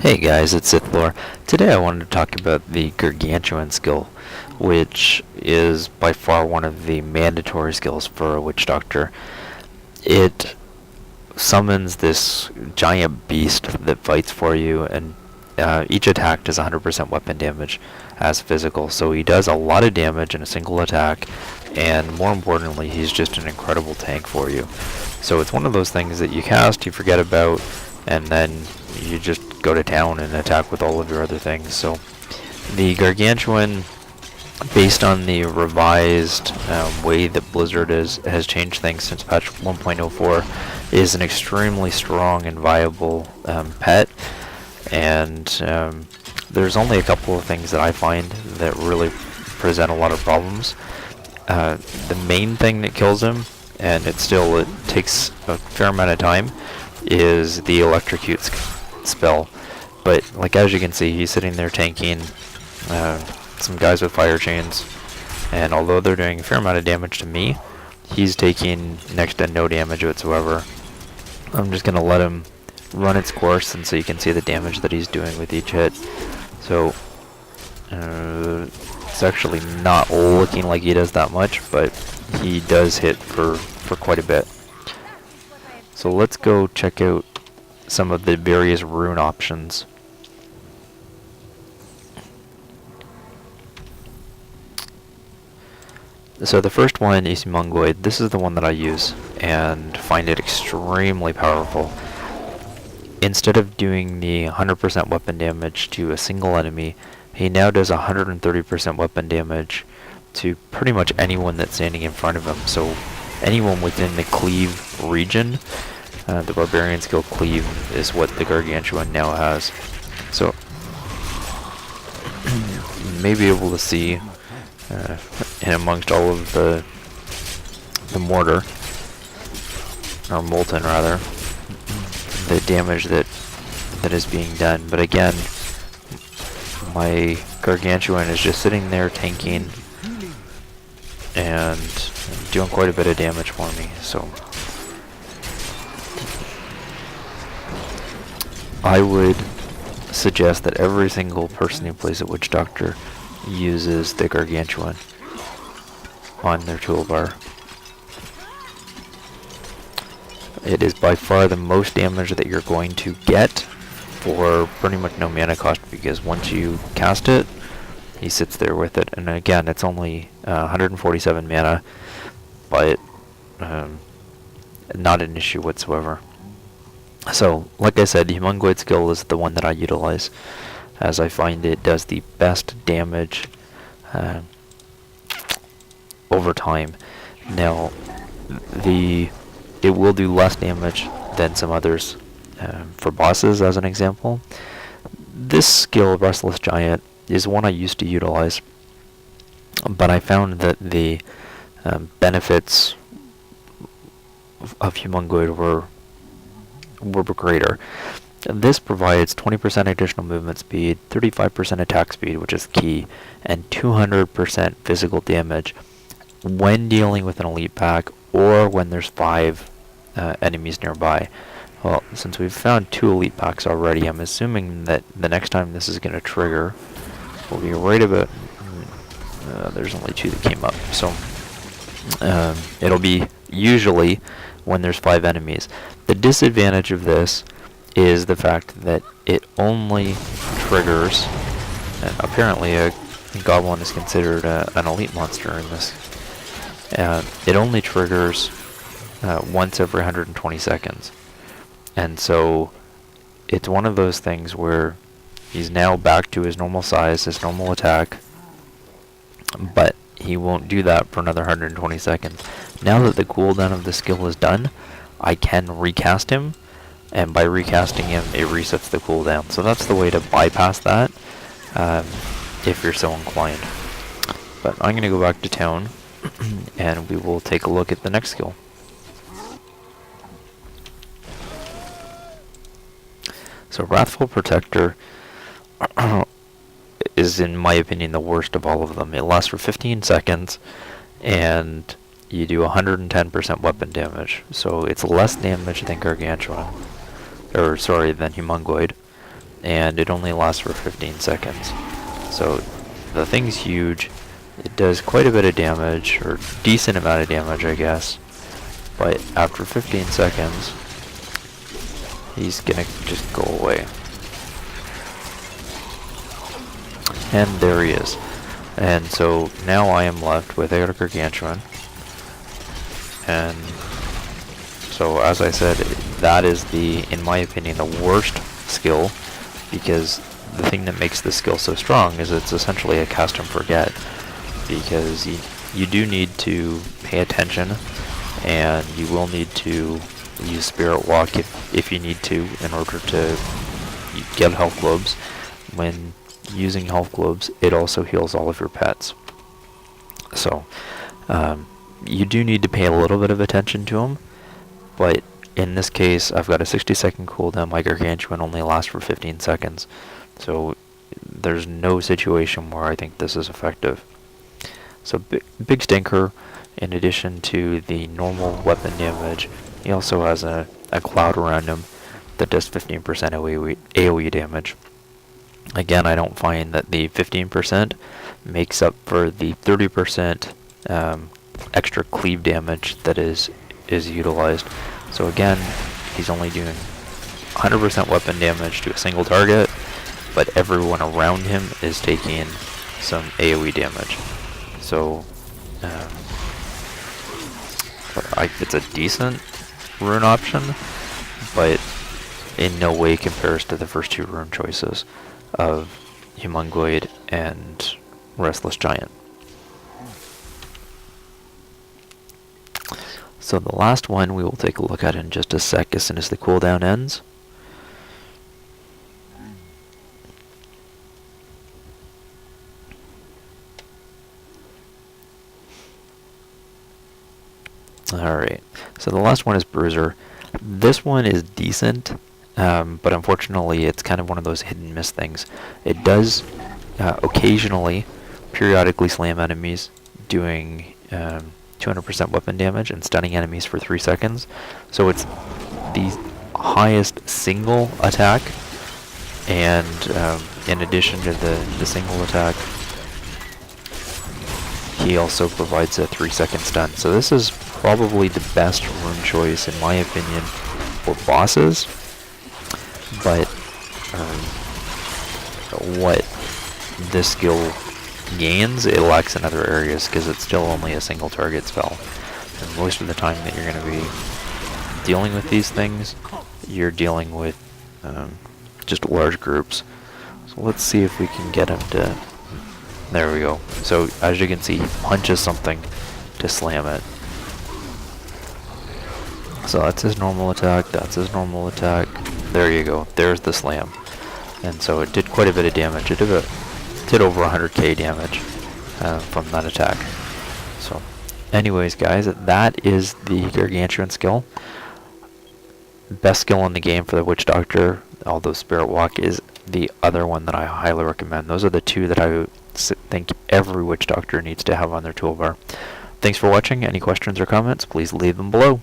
Hey guys, it's Sithlore. Today I wanted to talk about the Gargantuan skill, which is by far one of the mandatory skills for a Witch Doctor. It summons this giant beast that fights for you, and each attack does 100% weapon damage as physical, so he does a lot of damage in a single attack, and more importantly, he's just an incredible tank for you. So it's one of those things that you cast, you forget about, and then you just go to town and attack with all of your other things. So the Gargantuan, based on the revised way that Blizzard has changed things since patch 1.04, is an extremely strong and viable pet. And there's only a couple of things that I find that really present a lot of problems. The main thing that kills him, and it takes a fair amount of time, is the electrocute spell. But like, as you can see, he's sitting there tanking some guys with fire chains, and although they're doing a fair amount of damage to me, he's taking next to no damage whatsoever. I'm just gonna let him run its course, and so you can see the damage that he's doing with each hit. So it's actually not looking like he does that much, but he does hit for quite a bit. So let's go check out some of the various rune options. So the first one is Humongoid. This is the one that I use and find it extremely powerful. Instead of doing the 100% weapon damage to a single enemy, he now does 130% weapon damage to pretty much anyone that's standing in front of him. So anyone within the cleave region, the barbarian skill cleave is what the Gargantuan now has. So you may be able to see in amongst all of the mortar, or molten rather, the damage that is being done. But again, my Gargantuan is just sitting there tanking and doing quite a bit of damage for me. So I would suggest that every single person who plays a Witch Doctor uses the Gargantuan on their toolbar. It is by far the most damage that you're going to get for pretty much no mana cost, because once you cast it, he sits there with it. And again, it's only 147 mana, but not an issue whatsoever. So, like I said, the Humongoid skill is the one that I utilize, as I find it does the best damage over time. Now, it will do less damage than some others. For bosses, as an example, this skill, Restless Giant, is one I used to utilize, but I found that the benefits of Humongoid were greater. This provides 20% additional movement speed, 35% attack speed, which is key, and 200% physical damage when dealing with an elite pack or when there's 5 enemies nearby. Well, since we've found 2 elite packs already, I'm assuming that the next time this is going to trigger will be right about... there's only 2 that came up, so it'll be usually when there's 5 enemies. The disadvantage of this is the fact that it only triggers, and apparently a goblin is considered an elite monster in this, it only triggers once every 120 seconds. And so it's one of those things where he's now back to his normal size, his normal attack, but he won't do that for another 120 seconds. Now that the cooldown of the skill is done, I can recast him, and by recasting him, it resets the cooldown. So that's the way to bypass that, if you're so inclined. But I'm going to go back to town, and we will take a look at the next skill. So Wrathful Protector is, in my opinion, the worst of all of them. It lasts for 15 seconds, and you do 110% weapon damage. So it's less damage than Gargantuan, or sorry, than Humongoid. and it only lasts for 15 seconds. So the thing's huge. It does quite a bit of damage, or decent amount of damage, I guess. But after 15 seconds, he's gonna just go away. And there he is. And so now I am left with a Gargantuan. And so as I said, that is in my opinion, the worst skill, because the thing that makes this skill so strong is it's essentially a cast and forget, because you do need to pay attention, and you will need to use Spirit Walk if you need to in order to get health globes. When using health globes, it also heals all of your pets. So you do need to pay a little bit of attention to them, but in this case, I've got a 60-second cooldown. My Gargantuan only lasts for 15 seconds, so there's no situation where I think this is effective. So big stinker. In addition to the normal weapon damage, he also has a cloud around him that does 15% AoE damage. Again, I don't find that the 15% makes up for the 30% extra cleave damage that is utilized. So again, he's only doing 100% weapon damage to a single target, but everyone around him is taking some AoE damage. So it's a decent rune option, but in no way compares to the first two rune choices of Humungoid and Restless Giant. So the last one we will take a look at in just a sec as soon as the cooldown ends. Alright, so the last one is Bruiser. This one is decent, but unfortunately it's kind of one of those hit and miss things. It does occasionally, periodically slam enemies, doing 200% weapon damage and stunning enemies for 3 seconds. So it's the highest single attack, and in addition to the single attack, he also provides a 3-second stun. So this is probably the best rune choice in my opinion for bosses, but what this skill gains, it lacks in other areas because it's still only a single target spell. And most of the time that you're going to be dealing with these things, you're dealing with just large groups. So let's see if we can get him to... There we go. So as you can see, he punches something to slam it. So that's his normal attack, that's his normal attack. There you go, there's the slam. And so it did quite a bit of damage. It did over 100k damage from that attack. So anyways guys, that is the Gargantuan skill. Best skill in the game for the Witch Doctor, although Spirit Walk is the other one that I highly recommend. Those are the two that I think every Witch Doctor needs to have on their toolbar. Thanks for watching. Any questions or comments, please leave them below.